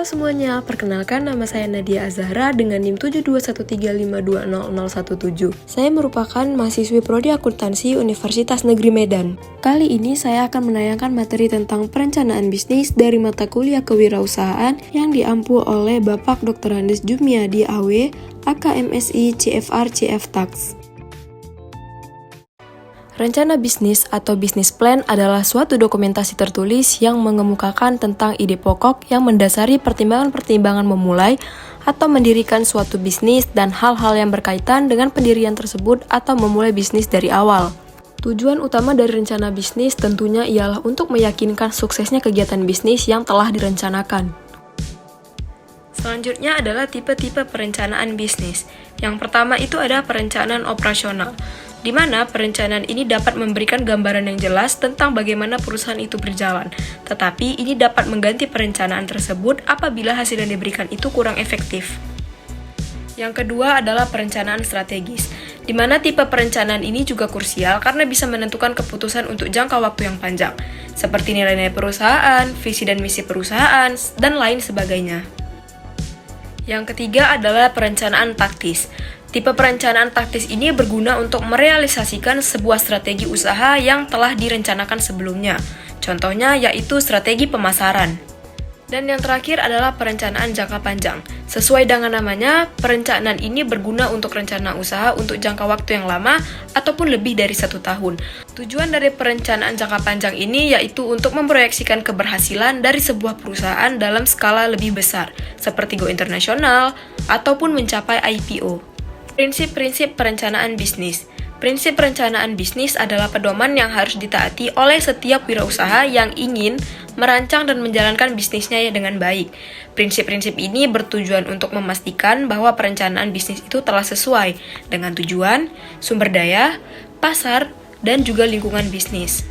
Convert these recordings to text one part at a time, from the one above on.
semuanya, perkenalkan nama saya Nadia Azahra dengan NIM 7213520017. Saya merupakan mahasiswi Prodi Akuntansi Universitas Negeri Medan. Kali ini saya akan menayangkan materi tentang perencanaan bisnis dari mata kuliah kewirausahaan yang diampu oleh Bapak Dr. Andes Jumiadi AW, AKMSI CFR CF Tax. Rencana bisnis atau business plan adalah suatu dokumentasi tertulis yang mengemukakan tentang ide pokok yang mendasari pertimbangan-pertimbangan memulai atau mendirikan suatu bisnis dan hal-hal yang berkaitan dengan pendirian tersebut atau memulai bisnis dari awal. Tujuan utama dari rencana bisnis tentunya ialah untuk meyakinkan suksesnya kegiatan bisnis yang telah direncanakan. Selanjutnya adalah tipe-tipe perencanaan bisnis. Yang pertama itu ada perencanaan operasional, di mana perencanaan ini dapat memberikan gambaran yang jelas tentang bagaimana perusahaan itu berjalan. Tetapi ini dapat mengganti perencanaan tersebut apabila hasil yang diberikan itu kurang efektif. Yang kedua adalah perencanaan strategis, di mana tipe perencanaan ini juga krusial karena bisa menentukan keputusan untuk jangka waktu yang panjang, seperti nilai-nilai perusahaan, visi dan misi perusahaan, dan lain sebagainya. Yang ketiga adalah perencanaan taktis. Tipe perencanaan taktis ini berguna untuk merealisasikan sebuah strategi usaha yang telah direncanakan sebelumnya. Contohnya yaitu strategi pemasaran. Dan yang terakhir adalah perencanaan jangka panjang. Sesuai dengan namanya, perencanaan ini berguna untuk rencana usaha untuk jangka waktu yang lama ataupun lebih dari 1 tahun. Tujuan dari perencanaan jangka panjang ini yaitu untuk memproyeksikan keberhasilan dari sebuah perusahaan dalam skala lebih besar, seperti go internasional ataupun mencapai IPO. Prinsip-prinsip perencanaan bisnis. Prinsip perencanaan bisnis adalah pedoman yang harus ditaati oleh setiap wirausaha yang ingin merancang dan menjalankan bisnisnya dengan baik. Prinsip-prinsip ini bertujuan untuk memastikan bahwa perencanaan bisnis itu telah sesuai dengan tujuan, sumber daya, pasar, dan juga lingkungan bisnis.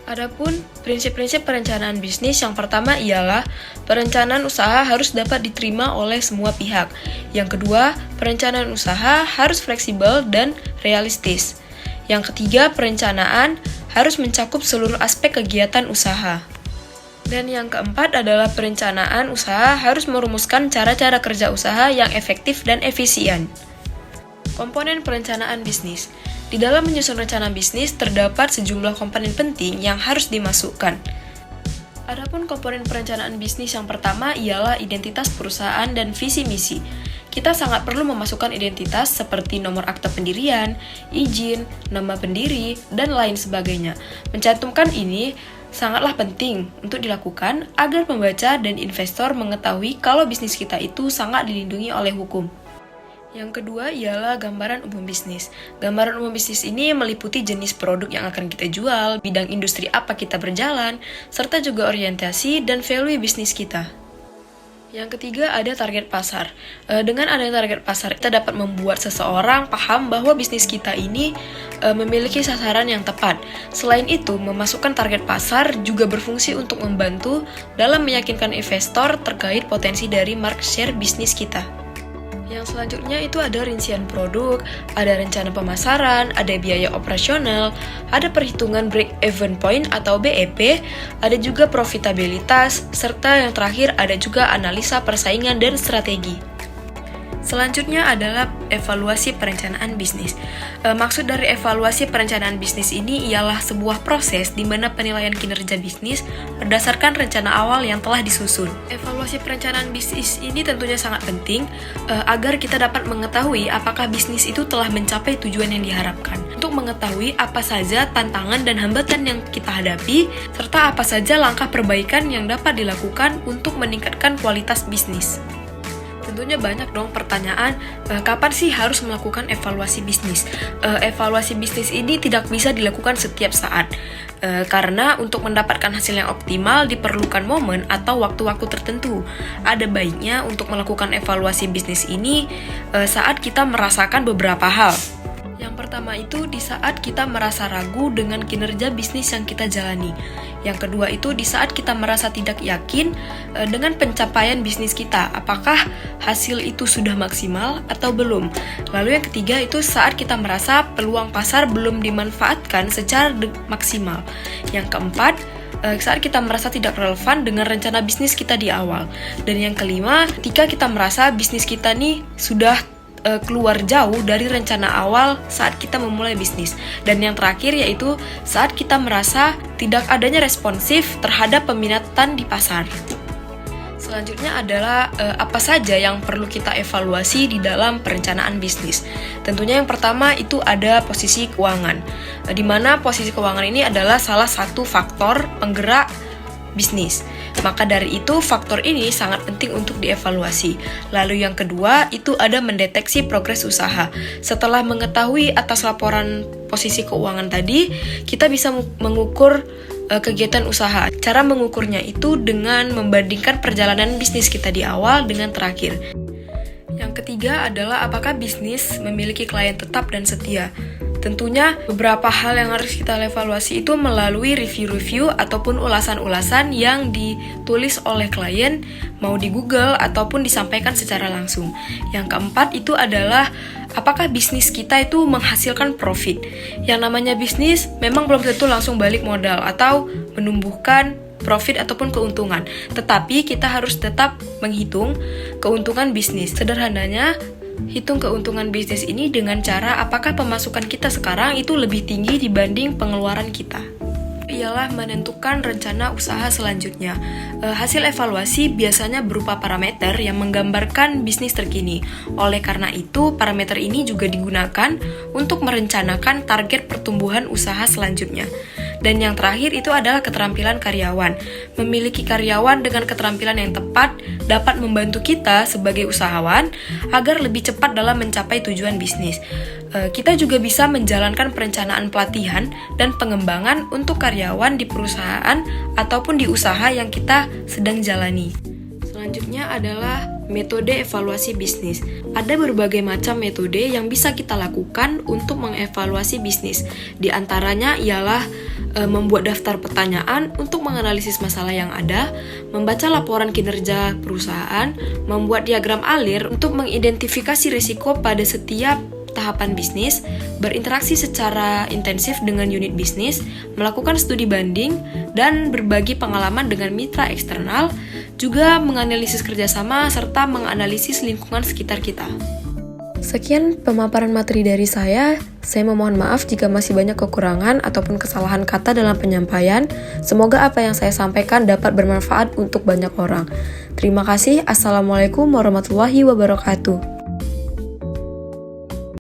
Adapun prinsip-prinsip perencanaan bisnis yang pertama ialah perencanaan usaha harus dapat diterima oleh semua pihak. Yang kedua, perencanaan usaha harus fleksibel dan realistis. Yang ketiga, perencanaan harus mencakup seluruh aspek kegiatan usaha. Dan yang keempat adalah perencanaan usaha harus merumuskan cara-cara kerja usaha yang efektif dan efisien. Komponen perencanaan bisnis. Di dalam menyusun rencana bisnis, terdapat sejumlah komponen penting yang harus dimasukkan. Adapun komponen perencanaan bisnis yang pertama ialah identitas perusahaan dan visi misi. Kita sangat perlu memasukkan identitas seperti nomor akta pendirian, izin, nama pendiri, dan lain sebagainya. Mencantumkan ini sangatlah penting untuk dilakukan agar pembaca dan investor mengetahui kalau bisnis kita itu sangat dilindungi oleh hukum. Yang kedua ialah gambaran umum bisnis. Gambaran umum bisnis ini meliputi jenis produk yang akan kita jual, bidang industri apa kita berjalan, serta juga orientasi dan value bisnis kita. Yang ketiga ada target pasar. Dengan adanya target pasar, kita dapat membuat seseorang paham bahwa bisnis kita ini memiliki sasaran yang tepat. Selain itu, memasukkan target pasar juga berfungsi untuk membantu dalam meyakinkan investor terkait potensi dari market share bisnis kita. Yang selanjutnya itu ada rincian produk, ada rencana pemasaran, ada biaya operasional, ada perhitungan break-even point atau BEP, ada juga profitabilitas, serta yang terakhir ada juga analisa persaingan dan strategi. Selanjutnya adalah evaluasi perencanaan bisnis. Maksud dari evaluasi perencanaan bisnis ini ialah sebuah proses di mana penilaian kinerja bisnis berdasarkan rencana awal yang telah disusun. Evaluasi perencanaan bisnis ini tentunya sangat penting agar kita dapat mengetahui apakah bisnis itu telah mencapai tujuan yang diharapkan. Untuk mengetahui apa saja tantangan dan hambatan yang kita hadapi, serta apa saja langkah perbaikan yang dapat dilakukan untuk meningkatkan kualitas bisnis. Tentunya banyak dong pertanyaan, kapan sih harus melakukan evaluasi bisnis? Evaluasi bisnis ini tidak bisa dilakukan setiap saat, karena untuk mendapatkan hasil yang optimal diperlukan momen atau waktu-waktu tertentu. Ada baiknya untuk melakukan evaluasi bisnis ini saat kita merasakan beberapa hal. Yang pertama itu di saat kita merasa ragu dengan kinerja bisnis yang kita jalani. Yang kedua itu di saat kita merasa tidak yakin dengan pencapaian bisnis kita. Apakah hasil itu sudah maksimal atau belum? Lalu yang ketiga itu saat kita merasa peluang pasar belum dimanfaatkan secara maksimal. Yang keempat, saat kita merasa tidak relevan dengan rencana bisnis kita di awal. Dan yang kelima, ketika kita merasa bisnis kita nih sudah keluar jauh dari rencana awal saat kita memulai bisnis. Dan yang terakhir yaitu saat kita merasa tidak adanya responsif terhadap peminatan di pasar. Selanjutnya adalah apa saja yang perlu kita evaluasi di dalam perencanaan bisnis. Tentunya yang pertama itu ada posisi keuangan, di mana posisi keuangan ini adalah salah satu faktor penggerak bisnis. Maka dari itu faktor ini sangat penting untuk dievaluasi. Lalu yang kedua itu ada mendeteksi progres usaha. Setelah mengetahui atas laporan posisi keuangan tadi, kita bisa mengukur kegiatan usaha. Cara mengukurnya itu dengan membandingkan perjalanan bisnis kita di awal dengan terakhir. Yang ketiga adalah apakah bisnis memiliki klien tetap dan setia. Tentunya beberapa hal yang harus kita evaluasi itu melalui review-review ataupun ulasan-ulasan yang ditulis oleh klien, mau di Google ataupun disampaikan secara langsung. Yang keempat itu adalah apakah bisnis kita itu menghasilkan profit. Yang namanya bisnis memang belum tentu langsung balik modal atau menumbuhkan profit ataupun keuntungan. Tetapi kita harus tetap menghitung keuntungan bisnis. Sederhananya, hitung keuntungan bisnis ini dengan cara apakah pemasukan kita sekarang itu lebih tinggi dibanding pengeluaran kita. Ialah menentukan rencana usaha selanjutnya. Hasil evaluasi biasanya berupa parameter yang menggambarkan bisnis terkini. Oleh karena itu, parameter ini juga digunakan untuk merencanakan target pertumbuhan usaha selanjutnya. Dan yang terakhir itu adalah keterampilan karyawan. Memiliki karyawan dengan keterampilan yang tepat dapat membantu kita sebagai usahawan agar lebih cepat dalam mencapai tujuan bisnis. Kita juga bisa menjalankan perencanaan pelatihan dan pengembangan untuk karyawan di perusahaan ataupun di usaha yang kita sedang jalani. Selanjutnya adalah metode evaluasi bisnis. Ada berbagai macam metode yang bisa kita lakukan untuk mengevaluasi bisnis. Di antaranya ialah membuat daftar pertanyaan untuk menganalisis masalah yang ada, membaca laporan kinerja perusahaan, membuat diagram alir untuk mengidentifikasi risiko pada setiap tahapan bisnis, berinteraksi secara intensif dengan unit bisnis, melakukan studi banding, dan berbagi pengalaman dengan mitra eksternal, juga menganalisis kerjasama, serta menganalisis lingkungan sekitar kita. Sekian pemaparan materi dari saya. Saya memohon maaf jika masih banyak kekurangan ataupun kesalahan kata dalam penyampaian. Semoga apa yang saya sampaikan dapat bermanfaat untuk banyak orang. Terima kasih. Assalamualaikum warahmatullahi wabarakatuh.